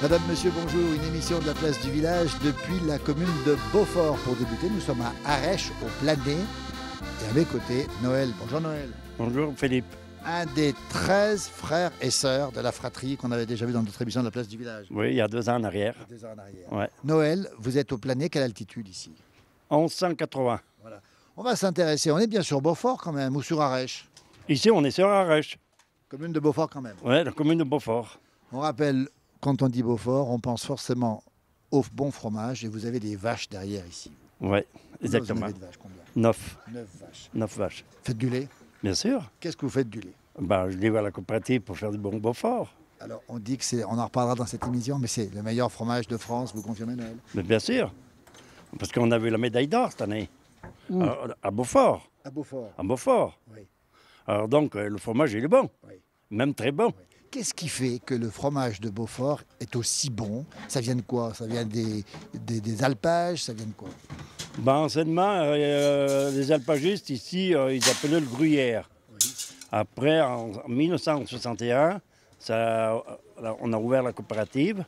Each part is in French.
Madame, monsieur, bonjour. Une émission de la place du village depuis la commune de Beaufort. Pour débuter, nous sommes à Arèche, au Planay. Et à mes côtés, Noël. Bonjour Noël. Bonjour Philippe. Un des 13 frères et sœurs de la fratrie qu'on avait déjà vu dans notre émission de la place du village. Oui, il y a 2 ans en arrière. 2 ans en arrière. Ouais. Noël, vous êtes au Planay. Quelle altitude ici? 1180. Voilà. On va s'intéresser. On est bien sur Beaufort quand même, ou sur Arèche? Ici, on est sur Arèche. Commune de Beaufort quand même. Ouais, la commune de Beaufort. On rappelle, quand on dit Beaufort, on pense forcément au bon fromage. Et vous avez des vaches derrière ici. Oui, Vous exactement. avez de vaches, combien? 9. 9 vaches. 9 vaches. Faites du lait? Bien sûr. Qu'est-ce que vous faites du lait? Ben, je l'ai à la coopérative pour faire du bon Beaufort. Alors, on dit que c'est, on en reparlera dans cette émission, mais c'est le meilleur fromage de France, vous confirmez Noël? Mais bien sûr. Parce qu'on a vu la médaille d'or cette année. À Beaufort. À Beaufort. À Beaufort. Oui. Alors donc, le fromage, il est bon. Oui. Même très bon. Qu'est-ce qui fait que le fromage de Beaufort est aussi bon? Ça vient de quoi? Ça vient des alpages? Ça vient de quoi? Ben, anciennement, les alpagistes ici, ils appelaient le gruyère. Oui. Après, en 1961, on a ouvert la coopérative,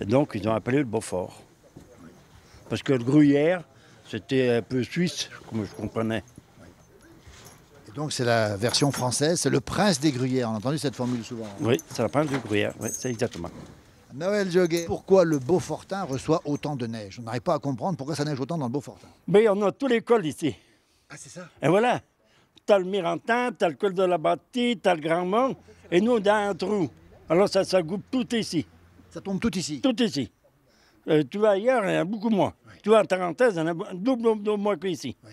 et donc ils ont appelé le Beaufort. Parce que le gruyère, c'était un peu suisse, comme je comprenais. Et donc, c'est la version française, c'est le prince des gruyères. On a entendu cette formule souvent. Oui, c'est la pinte du gruyère, oui, c'est exactement. Noël Joguet, pourquoi le Beaufortin reçoit autant de neige? On n'arrive pas à comprendre pourquoi ça neige autant dans le Beaufortin. Mais on a tous les cols ici. Ah, c'est ça? Et voilà, t'as le Mirantin, t'as le col de la Bâtie, t'as le Grand-Mont, et nous, on a un trou. Alors ça goutte tout ici. Ça tombe tout ici? Tout ici. Tu vas ailleurs, il y en a beaucoup moins. Oui. Tu vas à Tarentaise, il y en a double moins qu'ici. Oui.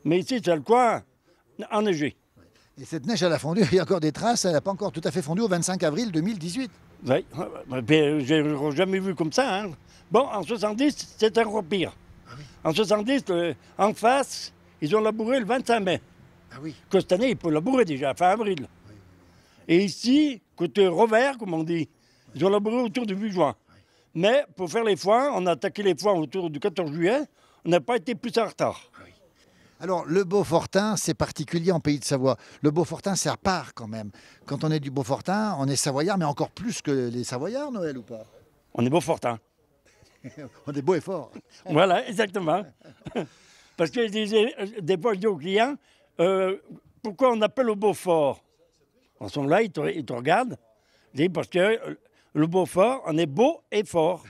Mais ici, c'est le coin enneigé. Et cette neige, elle a fondu, il y a encore des traces, elle n'a pas encore tout à fait fondu au 25 avril 2018. Oui, j'ai jamais vu comme ça. Hein. Bon, en 70, c'était encore pire. Ah oui. En 70, en face, ils ont labouré le 25 mai. Ah oui. Que cette année, ils peuvent labourer déjà, fin avril. Oui. Et ici, côté revers, comme on dit, ils ont labouré autour du 8 juin. Oui. Mais pour faire les foins, on a attaqué les foins autour du 14 juillet. On n'a pas été plus en retard. Ah oui. Alors, le Beaufortin, c'est particulier en Pays de Savoie. Le Beaufortin, c'est à part quand même. Quand on est du Beaufortin, on est savoyard, mais encore plus que les Savoyards, Noël, ou pas? On est Beaufortin. On est beau et fort. Voilà, exactement. Parce que je disais, des fois, je dis aux clients, pourquoi on appelle au Beaufort? En ce moment-là, ils te regardent. Je dis, parce que le Beaufort, on est beau et fort.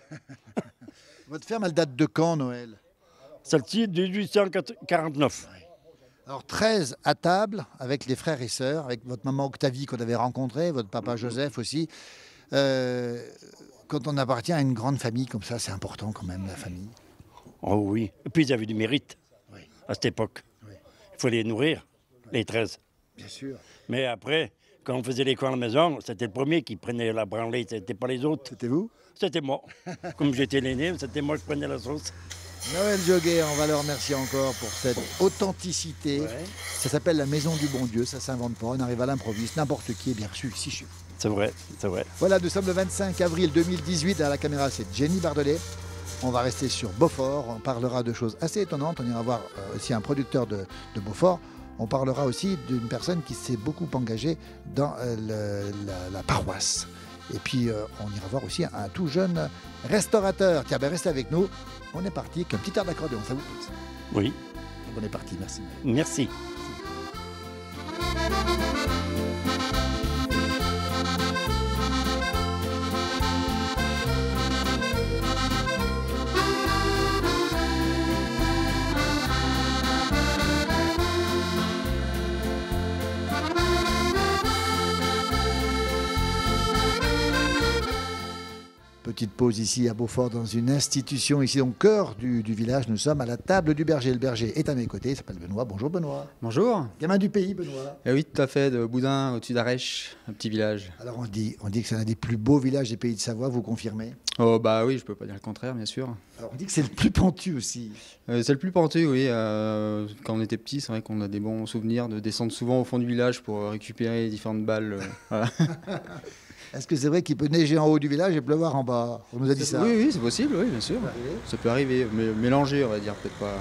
Votre ferme, elle date de quand, Noël? Celle-ci, de 1849. Alors, 13 à table, avec les frères et sœurs, avec votre maman Octavie qu'on avait rencontrée, votre papa Joseph aussi. Quand on appartient à une grande famille comme ça, c'est important quand même, la famille. Oh oui. Et puis, ils avaient du mérite Oui. à cette époque. Oui. Il faut les nourrir, les 13. Bien sûr. Mais après, quand on faisait les coins à la maison, c'était le premier qui prenait la branlée, c'était pas les autres. C'était vous? C'était moi. Comme j'étais l'aîné, c'était moi qui prenais la sauce. Noël Joguet, on va le remercier encore pour cette authenticité. Ouais. Ça s'appelle la maison du bon Dieu, ça s'invente pas, on arrive à l'improviste. N'importe qui est bien reçu ici chez vous. C'est vrai, c'est vrai. Voilà, nous sommes le 25 avril 2018. À la caméra, c'est Jenny Bardelet. On va rester sur Beaufort. On parlera de choses assez étonnantes. On ira voir aussi un producteur de Beaufort. On parlera aussi d'une personne qui s'est beaucoup engagée dans la paroisse. Et puis, on ira voir aussi un tout jeune restaurateur. Tiens, ben restez avec nous. On est parti avec un petit air d'accordéon. Ça vous plaît? Oui, On est parti, merci. merci. Petite pause ici à Beaufort dans une institution, ici au cœur du village. Nous sommes à la table du berger. Le berger est à mes côtés, il s'appelle Benoît. Bonjour Benoît. Bonjour. Gamin du pays, Benoît. Eh oui, tout à fait, de Boudin, au-dessus d'Arèche, un petit village. Alors on dit que c'est l'un des plus beaux villages des Pays de Savoie, vous confirmez? Oh bah oui, je peux pas dire le contraire, bien sûr. Alors on dit que c'est le plus pentu aussi. C'est le plus pentu, oui. Quand on était petit, c'est vrai qu'on a des bons souvenirs de descendre souvent au fond du village pour récupérer les différentes balles. Voilà. Est-ce que c'est vrai qu'il peut neiger en haut du village et pleuvoir en bas? On nous a dit ça. Oui, oui, c'est possible, oui, bien sûr. Ça peut arriver, mais mélanger, on va dire, peut-être pas.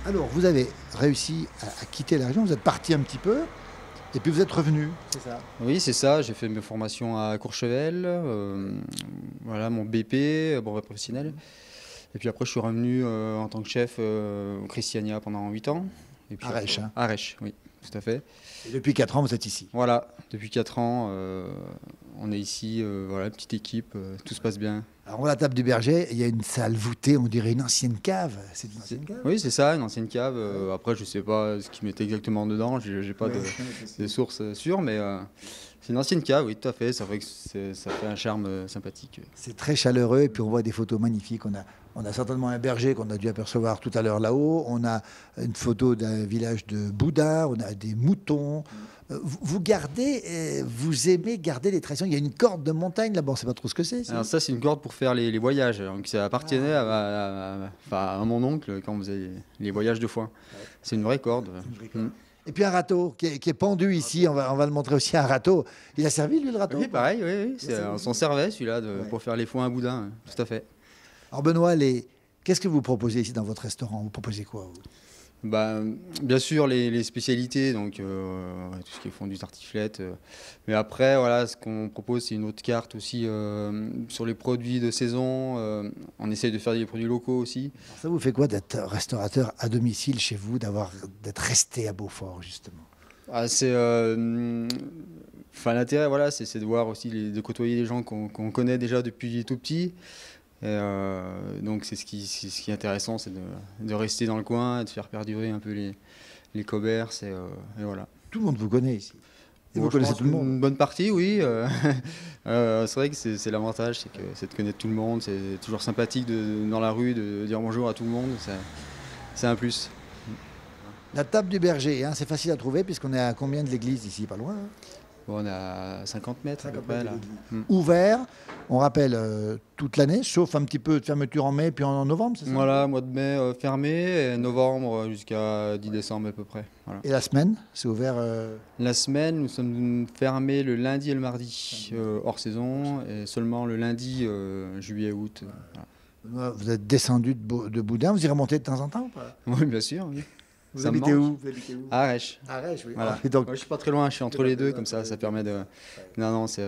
Alors vous avez réussi à quitter la région, vous êtes parti un petit peu. Et puis vous êtes revenu, c'est ça? Oui, c'est ça. J'ai fait mes formations à Courchevel, voilà, mon BP, brevet professionnel. Et puis après, je suis revenu en tant que chef au Christiania pendant 8 ans. Et puis, À Rèche, hein. À Rèche, oui, tout à fait. Et depuis 4 ans, vous êtes ici. Voilà, depuis 4 ans, on est ici, voilà, petite équipe, tout se passe bien. Alors, on a la table du berger, il y a une salle voûtée, on dirait une ancienne cave. C'est une ancienne cave? Oui, c'est ça, une ancienne cave. Après, je ne sais pas ce qu'ils mettaient exactement dedans, je n'ai pas de sources sûres, mais c'est une ancienne cave, oui, tout à fait. C'est vrai que ça fait un charme sympathique. C'est très chaleureux et puis on voit des photos magnifiques. On a certainement un berger qu'on a dû apercevoir tout à l'heure là-haut. On a une photo d'un village de Boudin, on a des moutons. Vous gardez, vous aimez garder les traditions. Il y a une corde de montagne là-bas, on ne sait pas trop ce que c'est. Alors ça, c'est une corde pour faire les voyages. Donc ça appartenait à mon oncle quand on faisait les voyages de foin. C'est une vraie corde. Et puis un râteau qui est pendu ici, on va le montrer aussi, un râteau. Il a servi lui le râteau? Oui, pareil, oui. On s'en servait celui-là pour faire les foins à Boudin, tout à fait. Alors Benoît, qu'est-ce que vous proposez ici dans votre restaurant? Vous proposez quoi, vous? Bien sûr les spécialités, donc tout ce qui est fondu tartiflette. Mais après, voilà, ce qu'on propose, c'est une autre carte aussi sur les produits de saison. On essaye de faire des produits locaux aussi. Alors ça vous fait quoi d'être restaurateur à domicile chez vous, d'être resté à Beaufort, justement? L'intérêt, voilà, c'est de voir aussi, de côtoyer les gens qu'on connaît déjà depuis tout petit. Et donc c'est ce qui est intéressant, c'est de rester dans le coin, de faire perdurer un peu les commerces et voilà. Tout le monde vous connaît ici. Et Bon, vous connaissez tout le monde? Une bonne partie, oui. C'est vrai que c'est l'avantage, c'est de connaître tout le monde. C'est toujours sympathique dans la rue de dire bonjour à tout le monde. C'est un plus. La table du berger, hein, c'est facile à trouver puisqu'on est à combien de l'église ici? Pas loin, hein? Bon, on est à 50 mètres à peu près là. Ouvert, on rappelle, toute l'année, sauf un petit peu de fermeture en mai puis en novembre, c'est ça? Voilà, mois de mai fermé, et novembre jusqu'à 10 décembre à peu près. Voilà. Et la semaine, c'est ouvert La semaine, nous sommes fermés le lundi et le mardi, hors saison, et seulement le lundi, juillet-août. Voilà. Vous êtes descendu de Boudin, vous y remontez de temps en temps ou pas? Oui, bien sûr. Oui. Vous Ça me habitez manque. où? À Arèche. Arèche, oui. Voilà. Et donc, Moi, je suis pas très loin, je suis entre les deux, comme ça permet de... Non, c'est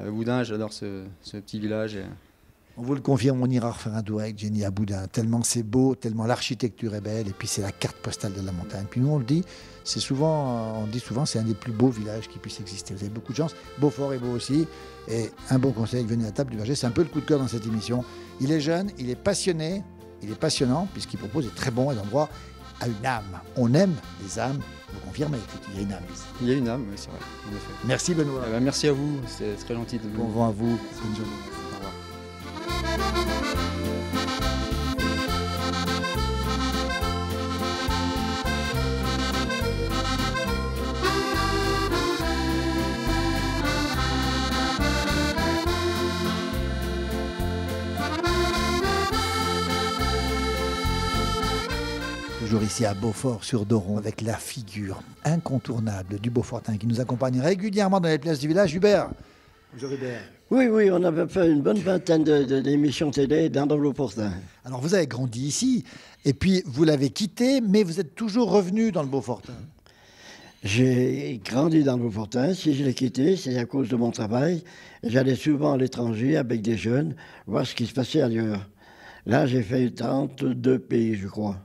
Boudin, j'adore ce petit village. on vous le confirme, on ira refaire un tour avec Jenny à Boudin, tellement c'est beau, tellement l'architecture est belle, et puis c'est la carte postale de la montagne. Puis nous, on dit souvent, c'est un des plus beaux villages qui puisse exister. Vous avez beaucoup de chance. Beaufort est beau aussi. Et un bon conseil, venez à la table du berger. C'est un peu le coup de cœur dans cette émission. Il est jeune, il est passionné, il est passionnant, puisqu'il propose des très bons endroits à une âme. On aime les âmes. Vous confirmez qu'il y a une âme ici. Il y a une âme, oui, c'est vrai, en effet. Merci Benoît. Merci à vous, c'est très gentil de Bon vous. vent à vous. Bonne journée. Au revoir. Toujours ici à Beaufort-sur-Doron avec la figure incontournable du Beaufortin qui nous accompagne régulièrement dans les places du village. Hubert. Bonjour Hubert. Oui, on avait fait une bonne vingtaine d'émissions télé dans le Beaufortin. Alors vous avez grandi ici et puis vous l'avez quitté, mais vous êtes toujours revenu dans le Beaufortin. J'ai grandi dans le Beaufortin. Si je l'ai quitté, c'est à cause de mon travail. J'allais souvent à l'étranger avec des jeunes, voir ce qui se passait ailleurs. Là, j'ai fait 32 pays, je crois.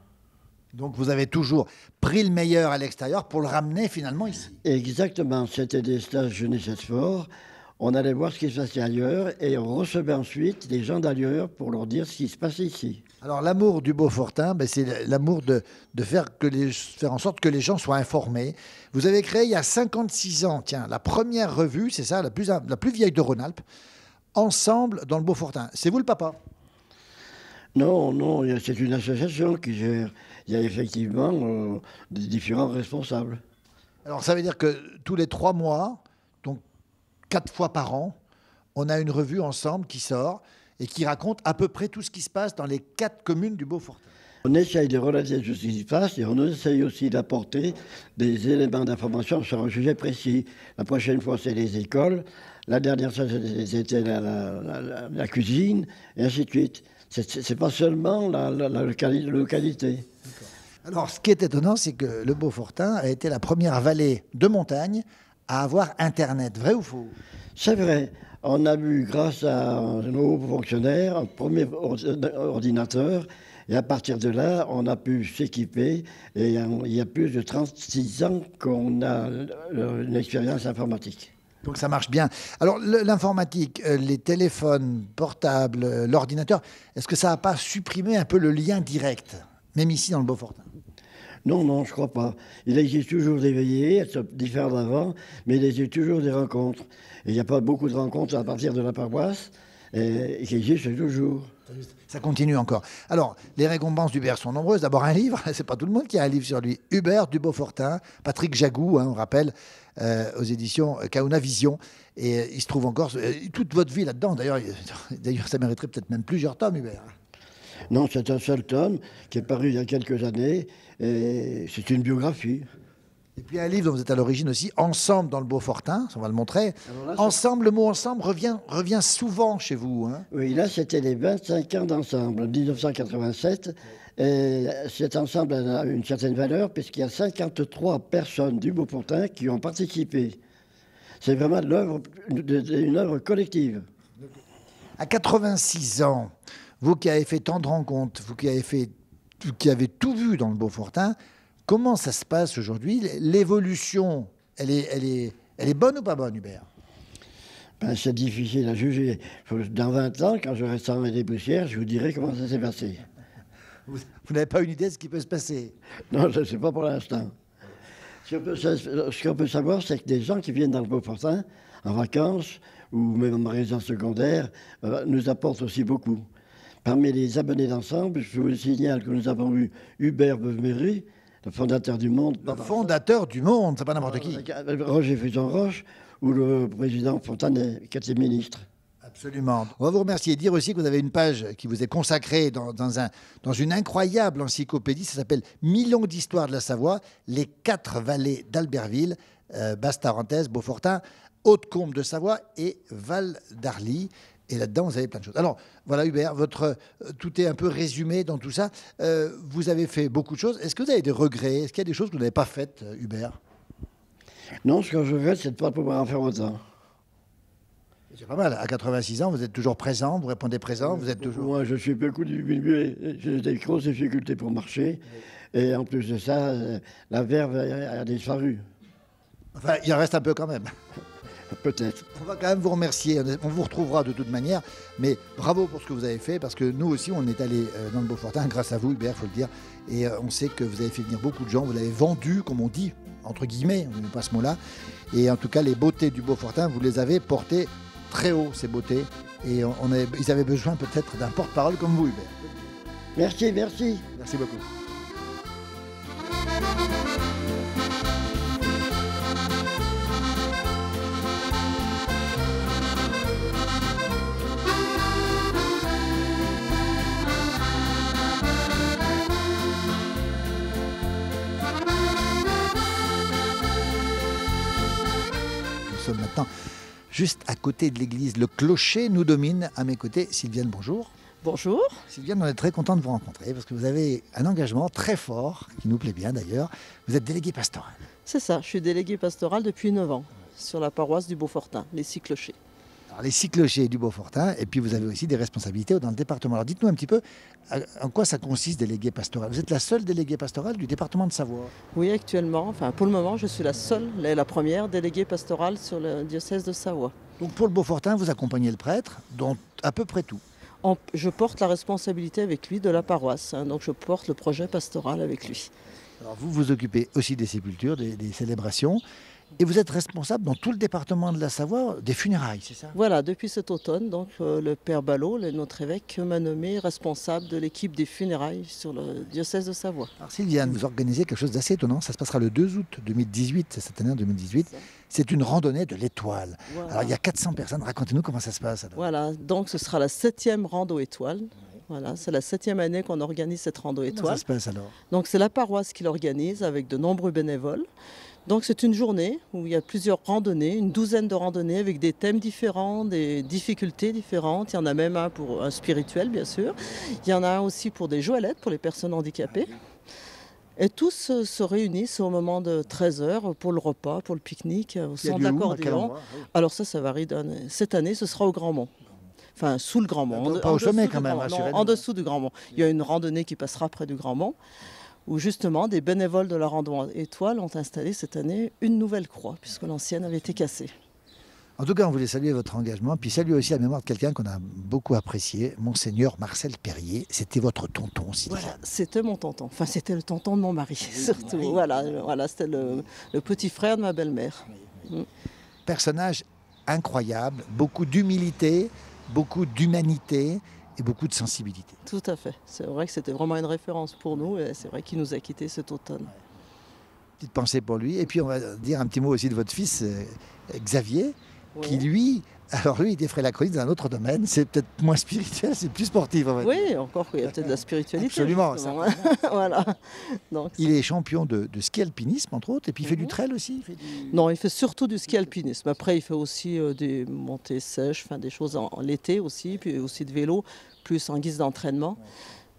Donc vous avez toujours pris le meilleur à l'extérieur pour le ramener finalement ici. Exactement, c'était des stages jeunesse et sport. On allait voir ce qui se passait ailleurs et on recevait ensuite des gens d'ailleurs pour leur dire ce qui se passait ici. Alors l'amour du Beaufortin, c'est l'amour de faire en sorte que les gens soient informés. Vous avez créé il y a 56 ans, la première revue, c'est ça, la plus vieille de Rhône-Alpes, Ensemble dans le Beaufortin. C'est vous le papa? Non, c'est une association qui gère. Il y a effectivement des différents responsables. Alors ça veut dire que tous les 3 mois, donc 4 fois par an, on a une revue ensemble qui sort et qui raconte à peu près tout ce qui se passe dans les 4 communes du Beaufortin. On essaye de relater tout ce qui se passe et on essaye aussi d'apporter des éléments d'information sur un sujet précis. La prochaine fois, c'est les écoles. La dernière fois, c'était la cuisine, et ainsi de suite. C'est pas seulement la localité. Alors, ce qui est étonnant, c'est que le Beaufortin a été la première vallée de montagne à avoir Internet. Vrai ou faux? C'est vrai. On a eu, grâce à nos fonctionnaires, un premier ordinateur. Et à partir de là, on a pu s'équiper. Et il y a plus de 36 ans qu'on a une expérience informatique. Donc ça marche bien. Alors l'informatique, les téléphones portables, l'ordinateur, est-ce que ça n'a pas supprimé un peu le lien direct, même ici dans le Beaufortain? Non, non, je ne crois pas. Il existe toujours des veillées, elles sont différentes d'avant, mais il existe toujours des rencontres. Et il n'y a pas beaucoup de rencontres à partir de la paroisse, et qui existent toujours. Ça continue encore. Alors, les récompenses d'Hubert sont nombreuses. D'abord un livre, c'est pas tout le monde qui a un livre sur lui. Hubert du Beaufortain, Patrick Jagou, on rappelle, aux éditions Kauna Vision. Et il se trouve encore toute votre vie là-dedans. D'ailleurs, ça mériterait peut-être même plusieurs tomes, Hubert. Non, c'est un seul tome qui est paru il y a quelques années, et c'est une biographie. Et puis un livre dont vous êtes à l'origine aussi, Ensemble dans le Beaufortain, on va le montrer. Alors là, Ensemble, le mot ensemble revient souvent chez vous. Hein. oui, là, c'était les 25 ans d'ensemble, en 1987. Et cet ensemble a une certaine valeur, puisqu'il y a 53 personnes du Beaufortain qui ont participé. C'est vraiment une œuvre collective. À 86 ans, vous qui avez fait tant de rencontres, vous qui avez tout vu dans le Beaufortain, comment ça se passe aujourd'hui? L'évolution, elle est bonne ou pas bonne, Hubert? Ben, c'est difficile à juger. Dans 20 ans, quand j'aurai 100 et des poussières, je vous dirai comment ça s'est passé. Vous n'avez pas une idée de ce qui peut se passer? Non, je ne sais pas pour l'instant. Ce qu'on peut savoir, c'est que des gens qui viennent dans le Beaufortain, en vacances, ou même en résidence secondaire, nous apportent aussi beaucoup. Parmi les abonnés d'ensemble, je vous signale que nous avons eu Hubert Beuve-Méry, le fondateur du Monde. Le fondateur du Monde, c'est pas n'importe qui. Roger Fuson-Roche, ou le président Fontanet, qui était ministre. Absolument. On va vous remercier et dire aussi que vous avez une page qui vous est consacrée dans une incroyable encyclopédie. Ça s'appelle 1000 ans d'histoire de la Savoie, les 4 vallées d'Albertville, Basse-Tarentaise, Beaufortain, Haute-Combe de Savoie et Val d'Arly. Et là-dedans, vous avez plein de choses. Alors, voilà, Hubert, tout est un peu résumé dans tout ça. Vous avez fait beaucoup de choses. Est-ce que vous avez des regrets? Est-ce qu'il y a des choses que vous n'avez pas faites, Hubert? Non, ce que je regrette, c'est de ne pas pouvoir en faire autant. C'est pas mal. À 86 ans, vous êtes toujours présent, vous répondez présent, vous êtes toujours... Moi, je suis beaucoup diminué. J'ai des grosses difficultés pour marcher. Et en plus de ça, la verve a disparu. Enfin, il en reste un peu quand même. Peut-être. On va quand même vous remercier. On vous retrouvera de toute manière. Mais bravo pour ce que vous avez fait, parce que nous aussi, on est allés dans le Beaufortain, grâce à vous, Hubert, il faut le dire. Et on sait que vous avez fait venir beaucoup de gens. Vous l'avez vendu, comme on dit, entre guillemets, on n'aime pas ce mot-là. Et en tout cas, les beautés du Beaufortain, vous les avez portées très haut, ces beautés. Et ils avaient besoin peut-être d'un porte-parole comme vous, Hubert. Merci, merci. Merci beaucoup. Nous sommes maintenant juste à côté de l'église. Le clocher nous domine. À mes côtés, Sylviane, bonjour. Bonjour. Sylviane, on est très content de vous rencontrer parce que vous avez un engagement très fort, qui nous plaît bien d'ailleurs. Vous êtes délégué pastoral. C'est ça, je suis délégué pastoral depuis 9 ans sur la paroisse du Beaufortain, les 6 clochers. Alors, les 6 clochers du Beaufortain, et puis vous avez aussi des responsabilités dans le département. Alors dites-nous un petit peu en quoi ça consiste, délégué pastoral. Vous êtes la seule déléguée pastorale du département de Savoie. Oui, actuellement, pour le moment, je suis la première déléguée pastorale sur le diocèse de Savoie. Donc pour le Beaufortain, vous accompagnez le prêtre dans à peu près tout. Je porte la responsabilité avec lui de la paroisse, donc je porte le projet pastoral avec lui. Alors vous vous occupez aussi des sépultures, des célébrations, et vous êtes responsable dans tout le département de la Savoie des funérailles, c'est ça? Voilà, depuis cet automne, donc le père Ballot, notre évêque, m'a nommé responsable de l'équipe des funérailles sur le diocèse de Savoie. Alors Sylviane, vous organisez quelque chose d'assez étonnant, ça se passera le 2 août 2018, c'est cette année en 2018, c'est une randonnée de l'Étoile. Voilà. Alors il y a 400 personnes, racontez-nous comment ça se passe. Alors. Voilà, donc ce sera la 7e rando étoile. Voilà, c'est la 7e année qu'on organise cette rando étoile. Comment ça se passe alors? Donc c'est la paroisse qui l'organise avec de nombreux bénévoles. Donc c'est une journée où il y a plusieurs randonnées, une douzaine de randonnées avec des thèmes différents, des difficultés différentes. Il y en a même un pour un spirituel bien sûr. Il y en a un aussi pour des joëlettes pour les personnes handicapées. Et tous se réunissent au moment de 13 h pour le repas, pour le pique-nique, au Qui a son de lieu où, à quel l'accordéon. endroit? Oui. Alors ça varie. Cette année, ce sera au Grand Mont. Enfin, sous le Grand Mont. Pas au sommet, dessous quand du même, Grand Mont. Non, rassurez-nous. en dessous du Grand Mont. Il y a une randonnée qui passera près du Grand Mont, où justement des bénévoles de la randonnée étoile ont installé cette année une nouvelle croix, puisque l'ancienne avait été cassée. En tout cas, on voulait saluer votre engagement, puis saluer aussi la mémoire de quelqu'un qu'on a beaucoup apprécié, Monseigneur Marcel Perrier. C'était votre tonton, Sylvia. Voilà, c'était mon tonton. Enfin, c'était le tonton de mon mari, surtout. Voilà, c'était le petit frère de ma belle-mère. Personnage incroyable, beaucoup d'humilité, beaucoup d'humanité et beaucoup de sensibilité. Tout à fait. C'est vrai que c'était vraiment une référence pour nous et c'est vrai qu'il nous a quittés cet automne. Petite pensée pour lui. Et puis, on va dire un petit mot aussi de votre fils, Xavier, qui lui, alors lui, il défrait la chronique dans un autre domaine. C'est peut-être moins spirituel, c'est plus sportif. Oui, encore qu'il y a peut-être de la spiritualité. Absolument. Voilà. Donc, il est champion de ski alpinisme, entre autres, et puis il fait du trail aussi. Non, il fait surtout du ski alpinisme. Après, il fait aussi des montées sèches, enfin, des choses en l'été aussi, puis aussi de vélo, plus en guise d'entraînement.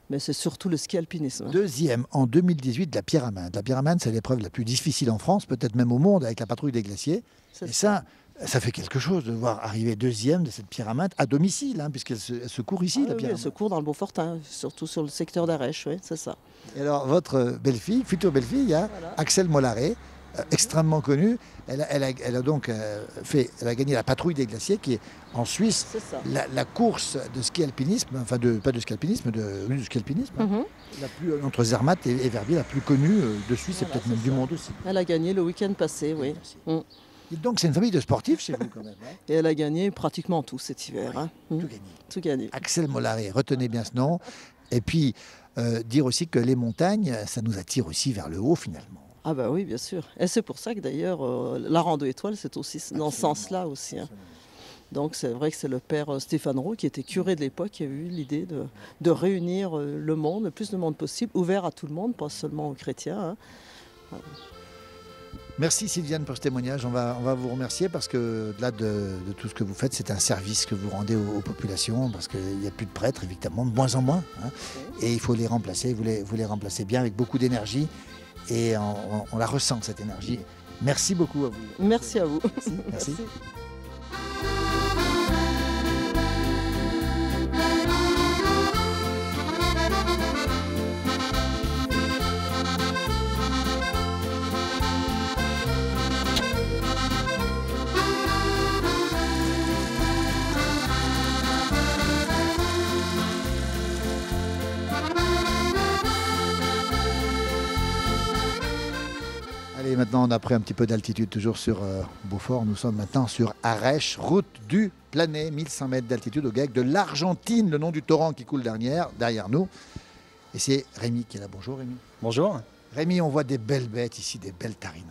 Mais c'est surtout le ski alpinisme. Deuxième en 2018 de la Pyramide. La Pyramide, c'est l'épreuve la plus difficile en France, peut-être même au monde, avec la patrouille des glaciers. Et ça fait quelque chose de voir arriver deuxième de cette Pyramide à domicile, hein, puisqu'elle se court ici, la oui, Pyramide. elle se court dans le Beaufortin, surtout sur le secteur d'Arèche, oui, c'est ça. Et alors, votre belle-fille, future belle-fille, il y a Axel Mollaret, extrêmement connue. Elle a donc elle a gagné la patrouille des glaciers, qui est en Suisse la course de ski alpinisme, enfin pas de ski alpinisme, de ski alpinisme, la plus, entre Zermatt et Verbier, la plus connue de Suisse et peut-être même du monde aussi. Elle a gagné le week-end passé, oui. Et donc c'est une famille de sportifs chez vous quand même. Hein. Et elle a gagné pratiquement tout cet hiver. Hein. Tout gagné. Tout gagné. Axel Mollaret, retenez bien ce nom. Et puis dire aussi que les montagnes, ça nous attire aussi vers le haut finalement. Ah bah oui, bien sûr. Et c'est pour ça que d'ailleurs, la rando étoile, c'est aussi dans ce sens-là aussi. Hein. Donc c'est vrai que c'est le père Stéphane Roux, qui était curé de l'époque, qui a eu l'idée de réunir le monde, le plus de monde possible, ouvert à tout le monde, pas seulement aux chrétiens. Hein. Voilà. Merci Sylviane pour ce témoignage. On va vous remercier parce que au-delà de tout ce que vous faites, c'est un service que vous rendez aux populations parce qu'il n'y a plus de prêtres, évidemment, de moins en moins. Hein, et il faut les remplacer. Vous les remplacez bien avec beaucoup d'énergie et on la ressent, cette énergie. Merci beaucoup à vous. Merci à vous. Merci. Et maintenant, on a pris un petit peu d'altitude, toujours sur Beaufort. Nous sommes maintenant sur Arèche, route du Planet, 1100 mètres d'altitude au GAEC de l'Argentine, le nom du torrent qui coule derrière nous. Et c'est Rémi qui est là. Bonjour Rémi. Bonjour. Rémi, on voit des belles bêtes ici, des belles tarines.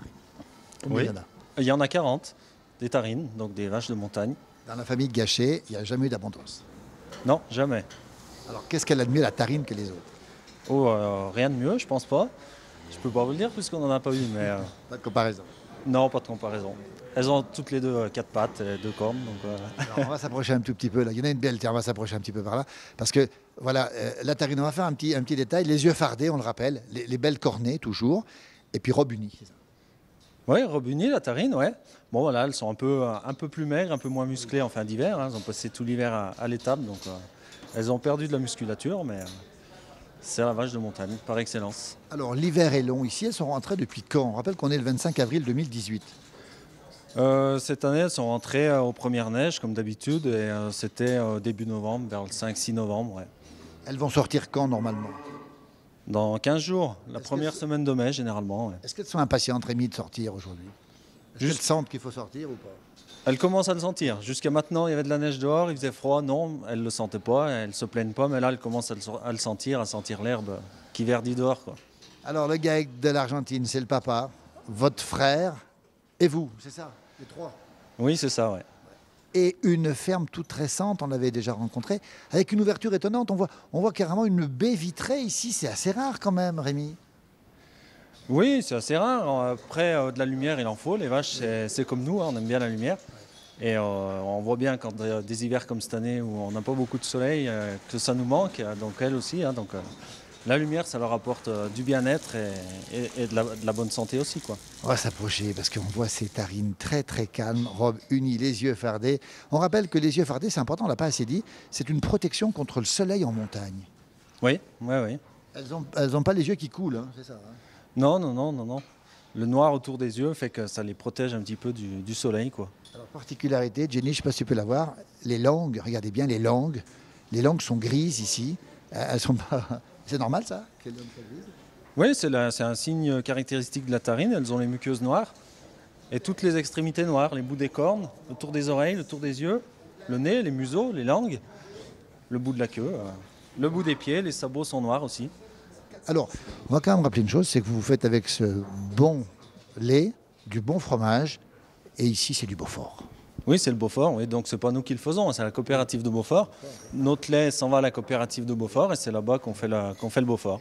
Combien il y en a ? Il y en a 40, des tarines, donc des vaches de montagne. Dans la famille Gachet, il n'y a jamais eu d'abondance. Non, jamais. Alors qu'est-ce qu'elle a de mieux la tarine que les autres ? Rien de mieux, je pense pas. Je peux pas vous le dire puisqu'on n'en a pas eu, mais... Pas de comparaison. Non, pas de comparaison. Elles ont toutes les deux 4 pattes et 2 cornes. Donc, Alors, on va s'approcher un tout petit peu là. Il y en a une belle, tiens, on va s'approcher un petit peu par là. Parce que, voilà, la tarine, on va faire un petit détail. Les yeux fardés, on le rappelle. Les belles cornées, toujours. Et puis robe unie. Oui, robe unie, la tarine, ouais. Bon, voilà, elles sont un peu plus maigres, un peu moins musclées en fin d'hiver. Hein. Elles ont passé tout l'hiver à l'étable, donc elles ont perdu de la musculature, mais... C'est la vache de montagne, par excellence. Alors, l'hiver est long ici. Elles sont rentrées depuis quand ? On rappelle qu'on est le 25 avril 2018. Cette année, elles sont rentrées aux premières neiges, comme d'habitude. Et c'était début novembre, vers le 5-6 novembre. Ouais. Elles vont sortir quand, normalement ? Dans 15 jours, la première semaine de mai, généralement. Ouais. Est-ce qu'elles sont impatientes, Rémi, de sortir aujourd'hui ? Est-ce qu'elles sentent qu'il faut sortir ou pas ? Elles commencent à le sentir. Jusqu'à maintenant, il y avait de la neige dehors, il faisait froid. Non, elles ne le sentaient pas, elles ne se plaignent pas. Mais là, elles commencent à le sentir, à sentir l'herbe qui verdit dehors, quoi. Alors, le GAEC de l'Argentine, c'est le papa, votre frère et vous, c'est ça, les trois ? Oui, c'est ça, ouais. Et une ferme toute récente, on l'avait déjà rencontrée, avec une ouverture étonnante. On voit carrément une baie vitrée ici. C'est assez rare quand même, Rémi. Oui, c'est assez rare. Après, de la lumière, il en faut. Les vaches, c'est comme nous, hein, on aime bien la lumière. Et on voit bien quand des hivers comme cette année où on n'a pas beaucoup de soleil, que ça nous manque. Donc elles aussi. Hein, donc la lumière, ça leur apporte du bien-être et de la bonne santé aussi, quoi. On va s'approcher parce qu'on voit ces tarines très très calmes, robe unie, les yeux fardés. On rappelle que les yeux fardés, c'est important, on ne l'a pas assez dit, c'est une protection contre le soleil en montagne. Oui, oui, oui. Elles n'ont pas les yeux qui coulent, hein, c'est ça, hein. Non, non, non, non, non. Le noir autour des yeux fait que ça les protège un petit peu du soleil, quoi. Alors, particularité, Jenny, je ne sais pas si tu peux la voir, les langues, regardez bien les langues sont grises ici. Elles sont pas... C'est normal ça que les langues soient grises? Oui, c'est un signe caractéristique de la tarine. Elles ont les muqueuses noires et toutes les extrémités noires, les bouts des cornes, le tour des oreilles, le tour des yeux, le nez, les museaux, les langues, le bout de la queue, le bout des pieds, les sabots sont noirs aussi. Alors, on va quand même rappeler une chose, c'est que vous faites avec ce bon lait, du bon fromage, et ici c'est du Beaufort. Oui, c'est le Beaufort, oui. Donc c'est pas nous qui le faisons, c'est la coopérative de Beaufort. Notre lait s'en va à la coopérative de Beaufort et c'est là-bas qu'on fait le Beaufort.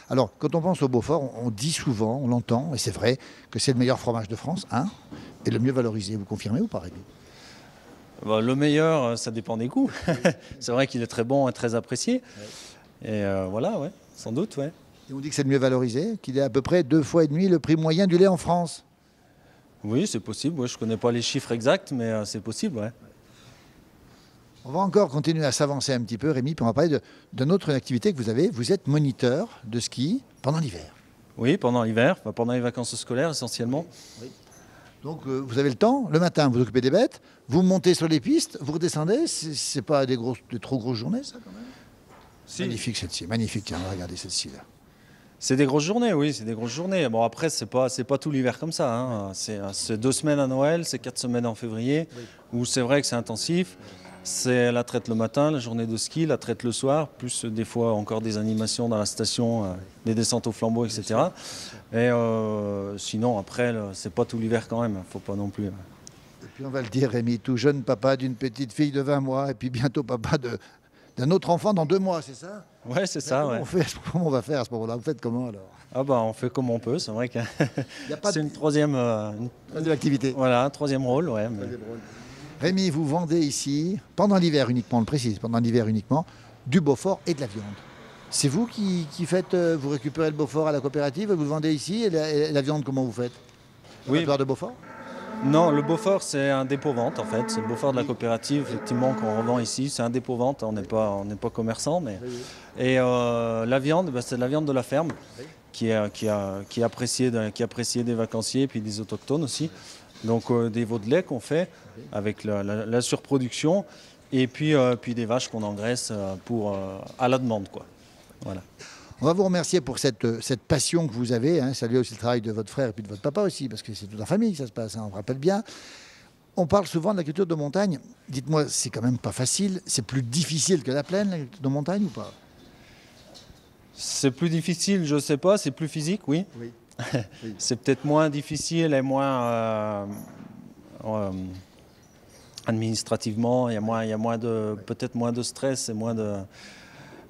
Alors, quand on pense au Beaufort, on dit souvent, on l'entend, et c'est vrai, que c'est le meilleur fromage de France, hein, et le mieux valorisé. Vous confirmez ou pas, Rémi? Bah, le meilleur, ça dépend des goûts. C'est vrai qu'il est très bon et très apprécié. Et voilà, ouais, sans doute, ouais. Et on dit que c'est le mieux valorisé, qu'il est à peu près 2,5 fois le prix moyen du lait en France. Oui, c'est possible. Ouais, je ne connais pas les chiffres exacts, mais c'est possible, ouais. On va encore continuer à s'avancer un petit peu, Rémi, puis on va parler d'une autre activité que vous avez. Vous êtes moniteur de ski pendant l'hiver. Oui, pendant l'hiver, pendant les vacances scolaires essentiellement. Oui. Donc vous avez le temps, le matin vous occupez des bêtes, vous montez sur les pistes, vous redescendez, c'est pas des trop grosses journées ça quand même? Si. Magnifique celle-ci, magnifique, hein, regardez celle-ci là. C'est des grosses journées, oui, c'est des grosses journées. Bon après, c'est pas tout l'hiver comme ça, hein. C'est 2 semaines à Noël, c'est 4 semaines en février, où c'est vrai que c'est intensif. C'est la traite le matin, la journée de ski, la traite le soir, plus des fois encore des animations dans la station, des descentes au flambeau, etc. Et sinon, après, c'est pas tout l'hiver quand même, faut pas non plus. Et puis on va le dire, Rémi, tout jeune papa d'une petite fille de 20 mois, et puis bientôt papa d'un autre enfant dans 2 mois, c'est ça? Ouais, c'est ça, ouais. Comment on va faire à ce moment-là? Vous faites comment alors? Ah bah on fait comme on peut, c'est vrai que c'est une troisième activité. Voilà, un troisième rôle, ouais. Mais... Rémi, vous vendez ici, pendant l'hiver uniquement, on le précise, pendant l'hiver uniquement, du Beaufort et de la viande. C'est vous qui faites, vous récupérez le Beaufort à la coopérative, vous le vendez ici, et la viande, comment vous faites? Oui. De Beaufort? Non, le Beaufort, c'est un dépôt-vente en fait. C'est le Beaufort de la coopérative, effectivement, qu'on revend ici. C'est un dépôt-vente, on n'est pas commerçant. Mais... Oui. Et la viande, c'est de la viande de la ferme, oui, qui est appréciée des vacanciers et puis des autochtones aussi. Donc des veaux de lait qu'on fait avec la surproduction et puis des vaches qu'on engraisse à la demande, quoi. Voilà. On va vous remercier pour cette passion que vous avez, hein. Saluer aussi le travail de votre frère et puis de votre papa aussi, parce que c'est toute la famille que ça se passe, hein, on me rappelle bien. On parle souvent de l'agriculture de montagne. Dites-moi, c'est quand même pas facile, c'est plus difficile que la plaine, l'agriculture de montagne ou pas? C'est plus difficile, je ne sais pas, c'est plus physique, oui. Oui. Oui. C'est peut-être moins difficile et moins administrativement, il y a peut-être moins de stress et moins de...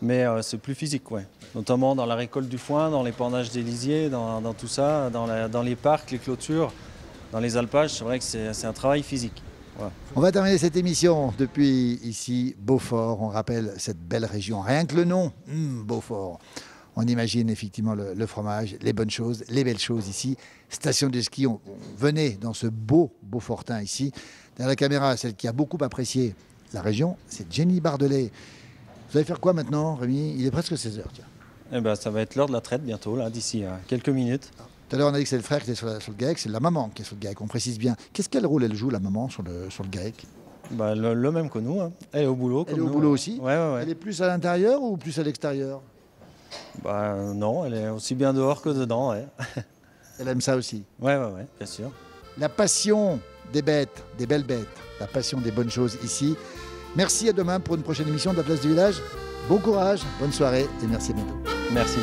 Mais c'est plus physique, ouais. Notamment dans la récolte du foin, dans l'épandage des lisiers, dans tout ça, dans les parcs, les clôtures, dans les alpages, c'est vrai que c'est un travail physique. Ouais. On va terminer cette émission depuis ici, Beaufort. On rappelle cette belle région. Rien que le nom, Beaufort. On imagine effectivement le fromage, les bonnes choses, les belles choses ici. Station de ski, on venait dans ce beau Beaufortin ici. Derrière la caméra, celle qui a beaucoup apprécié la région, c'est Jenny Bardelet. Vous allez faire quoi maintenant, Rémi? Il est presque 16h, tiens. Eh ben, ça va être l'heure de la traite bientôt, là, d'ici quelques minutes. Tout à l'heure, on a dit que c'est le frère qui était sur le GAEC, c'est la maman qui est sur le GAEC, on précise bien. Quel rôle elle joue, la maman, sur le GAEC? Bah, le même que nous, hein. Elle est au boulot. Elle est au boulot aussi? Ouais. Elle est plus à l'intérieur ou plus à l'extérieur? Bah, non, elle est aussi bien dehors que dedans, ouais. Elle aime ça aussi? Ouais, bien sûr. La passion des bêtes, des belles bêtes, la passion des bonnes choses ici. Merci, à demain pour une prochaine émission de la Place du Village. Bon courage, bonne soirée et merci à bientôt. Merci.